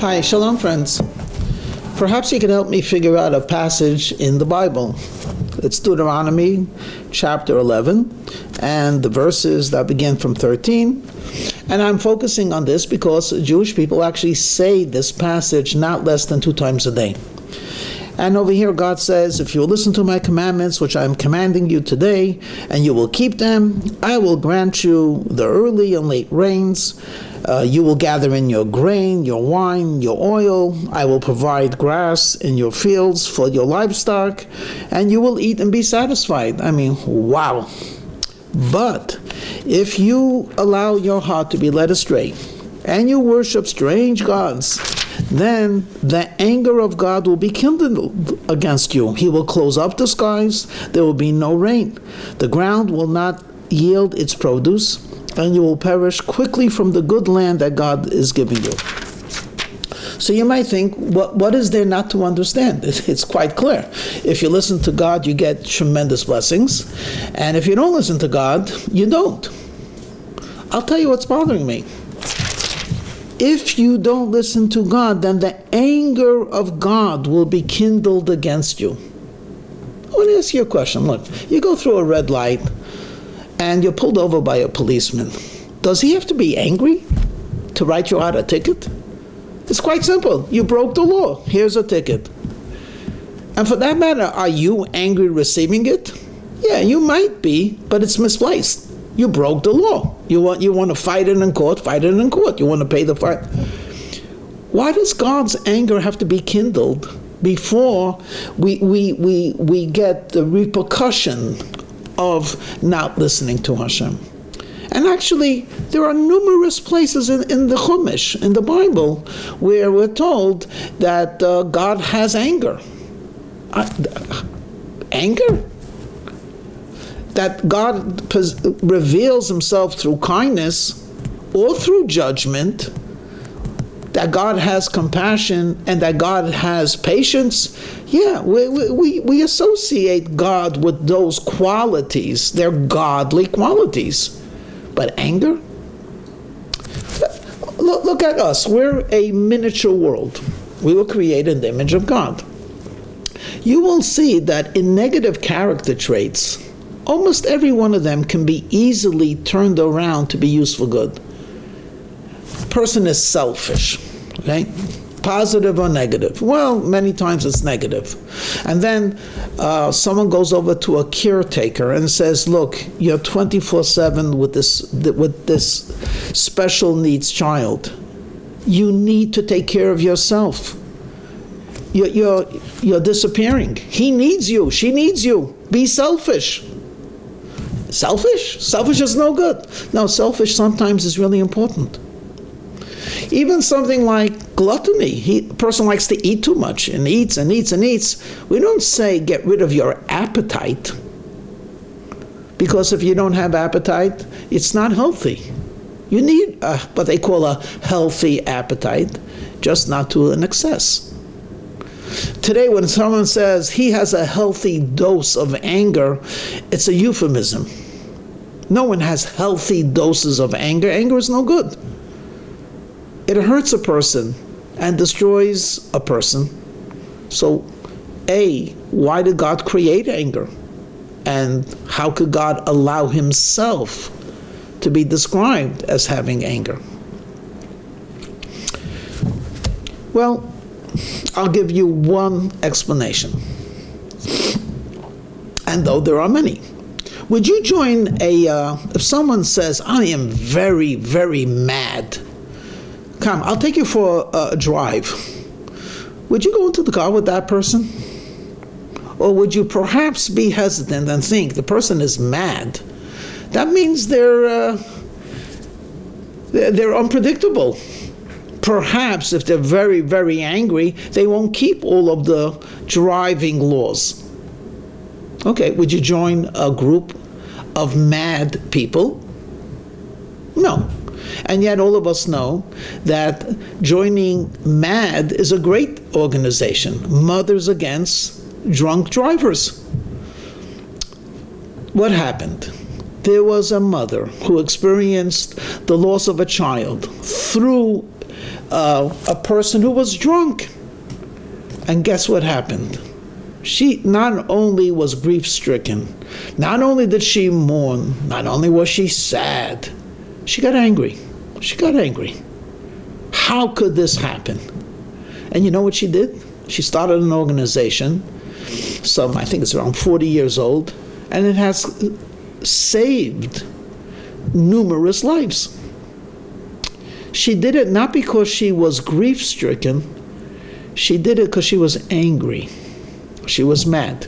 Hi, Shalom friends. Perhaps you could help me figure out a passage in the Bible. It's Deuteronomy Chapter 11, and the verses that begin from 13. And I'm focusing on this because Jewish people actually say this passage not less than 2 times a day. And over here God says, if you will listen to my commandments, which I am commanding you today, and you will keep them, I will grant you the early and late rains. You will gather in your grain, your wine, your oil. I will provide grass in your fields for your livestock, and you will eat and be satisfied. I mean, wow. But if you allow your heart to be led astray, and you worship strange gods, then the anger of God will be kindled against you. He will close up the skies. There will be no rain. The ground will not yield its produce, and you will perish quickly from the good land that God is giving you. So you might think, what is there not to understand? It's quite clear. If you listen to God, you get tremendous blessings. And if you don't listen to God, you don't. I'll tell you what's bothering me. If you don't listen to God, then the anger of God will be kindled against you. I want to ask you a question. Look, you go through a red light, and you're pulled over by a policeman. Does he have to be angry to write you out a ticket? It's quite simple. You broke the law. Here's a ticket. And for that matter, are you angry receiving it? Yeah, you might be, but it's misplaced. You broke the law. You want to fight it in court, fight it in court. You want to pay the fine. Why does God's anger have to be kindled before we get the repercussion of not listening to Hashem? And actually, there are numerous places in the Chumash, in the Bible, where we're told that God has anger. Anger? That God reveals himself through kindness or through judgment, that God has compassion and that God has patience. Yeah, we associate God with those qualities. They're godly qualities. But anger? Look at us. We're a miniature world. We were created in the image of God. You will see that in negative character traits, almost every one of them can be easily turned around to be used for good. A person is selfish, okay? Positive or negative? Well, many times it's negative. And then someone goes over to a caretaker and says, look, you're 24/7 with this special needs child. You need to take care of yourself. You're disappearing. He needs you. She needs you. Be selfish. Selfish? Selfish is no good. No, selfish sometimes is really important. Even something like gluttony. A person likes to eat too much and eats and eats and eats. We don't say get rid of your appetite, because if you don't have appetite, it's not healthy. You need what they call a healthy appetite, just not to an excess. Today, when someone says he has a healthy dose of anger, it's a euphemism. No one has healthy doses of anger. Anger is no good. It hurts a person and destroys a person. So, why did God create anger? And how could God allow himself to be described as having anger? Well, I'll give you one explanation. And though there are many. Would you join if someone says, I am very, very mad, come, I'll take you for a drive. Would you go into the car with that person? Or would you perhaps be hesitant and think the person is mad? That means they're unpredictable. Perhaps if they're very, very angry, they won't keep all of the driving laws. Okay, would you join a group of mad people? No. And yet all of us know that joining MAD is a great organization. Mothers Against Drunk Drivers. What happened? There was a mother who experienced the loss of a child through a person who was drunk. And guess what happened? She not only was grief-stricken, not only did she mourn, not only was she sad, she got angry. She got angry. How could this happen? And you know what she did? She started an organization, I think it's around 40 years old, and it has saved numerous lives. She did it not because she was grief-stricken, she did it because she was angry. She was mad.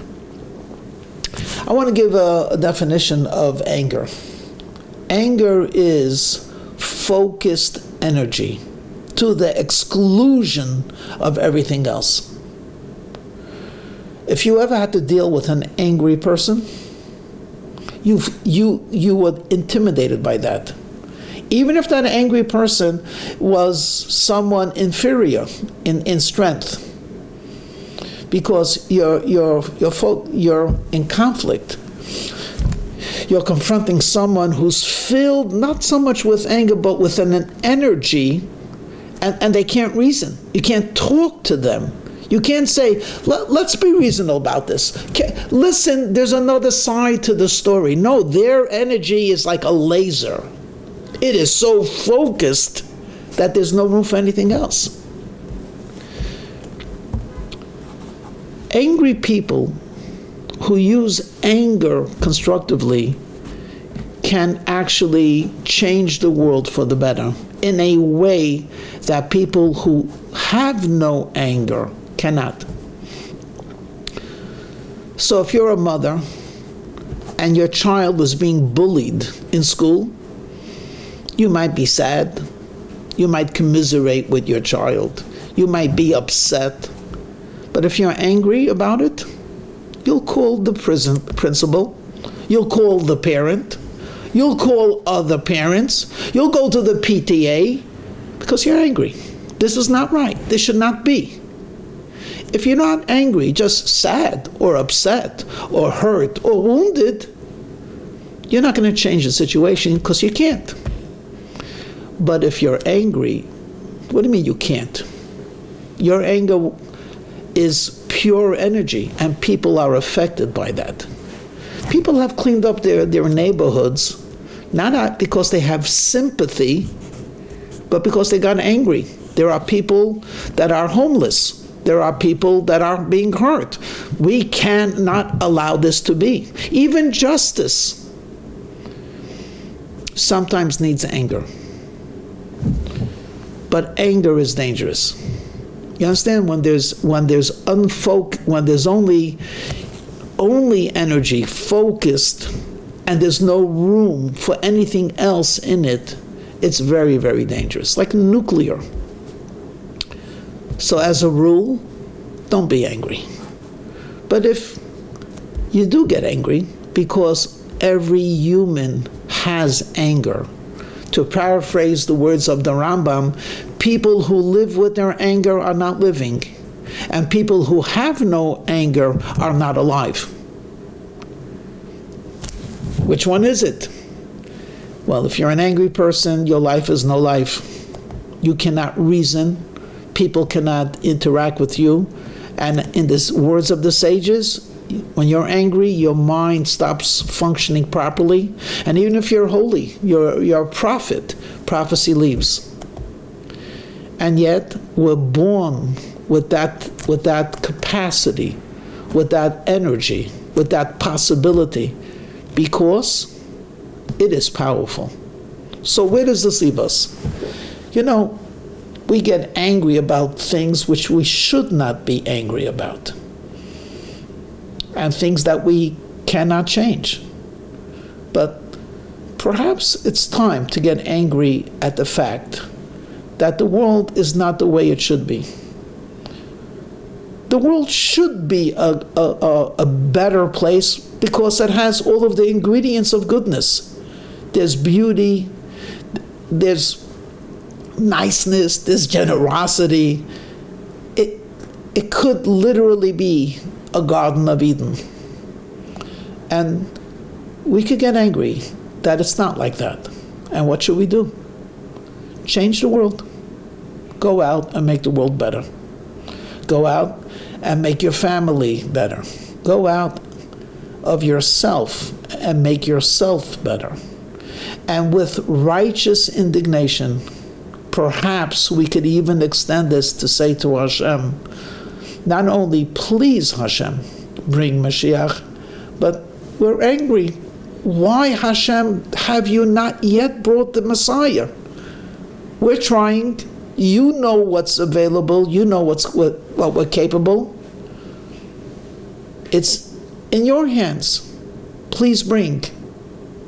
I want to give a definition of anger. Anger is focused energy to the exclusion of everything else. If you ever had to deal with an angry person, you were intimidated by that. Even if that angry person was someone inferior in strength, because you're in conflict. You're confronting someone who's filled not so much with anger, but with an energy, and they can't reason. You can't talk to them. You can't say, let's be reasonable about this. Listen, there's another side to the story. No, their energy is like a laser. It is so focused that there's no room for anything else. Angry people who use anger constructively can actually change the world for the better in a way that people who have no anger cannot. So if you're a mother and your child is being bullied in school, you might be sad, you might commiserate with your child, you might be upset, but if you're angry about it, you'll call the principal, you'll call the parent, you'll call other parents, you'll go to the PTA, because you're angry. This is not right, this should not be. If you're not angry, just sad or upset or hurt or wounded, you're not going to change the situation because you can't. But if you're angry, what do you mean you can't? Your anger is pure energy, and people are affected by that. People have cleaned up their neighborhoods, not because they have sympathy, but because they got angry. There are people that are homeless. There are people that are being hurt. We cannot allow this to be. Even justice sometimes needs anger. But anger is dangerous. You understand? When there's only energy focused, and there's no room for anything else in it, it's very, very dangerous. Like nuclear. So as a rule, don't be angry. But if you do get angry, because every human has anger, to paraphrase the words of the Rambam, people who live with their anger are not living, and people who have no anger are not alive. Which one is it? Well, if you're an angry person, your life is no life. You cannot reason. People cannot interact with you. And in the words of the sages, when you're angry, your mind stops functioning properly. And even if you're holy, you're a prophet, prophecy leaves. And yet, we're born with that capacity, with that energy, with that possibility, because it is powerful. So where does this leave us? You know, we get angry about things which we should not be angry about, and things that we cannot change. But perhaps it's time to get angry at the fact that the world is not the way it should be. The world should be a better place because it has all of the ingredients of goodness. There's beauty, there's niceness, there's generosity. It could literally be a Garden of Eden. And we could get angry that it's not like that. And what should we do? Change the world. Go out and make the world better. Go out and make your family better. Go out of yourself and make yourself better. And with righteous indignation, perhaps we could even extend this to say to Hashem, not only please Hashem, bring Mashiach, but we're angry. Why, Hashem, have you not yet brought the Messiah? We're trying. You know what's available. You know what we're capable. It's in your hands. Please bring.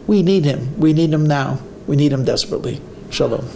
We need him. We need him now. We need him desperately. Shalom.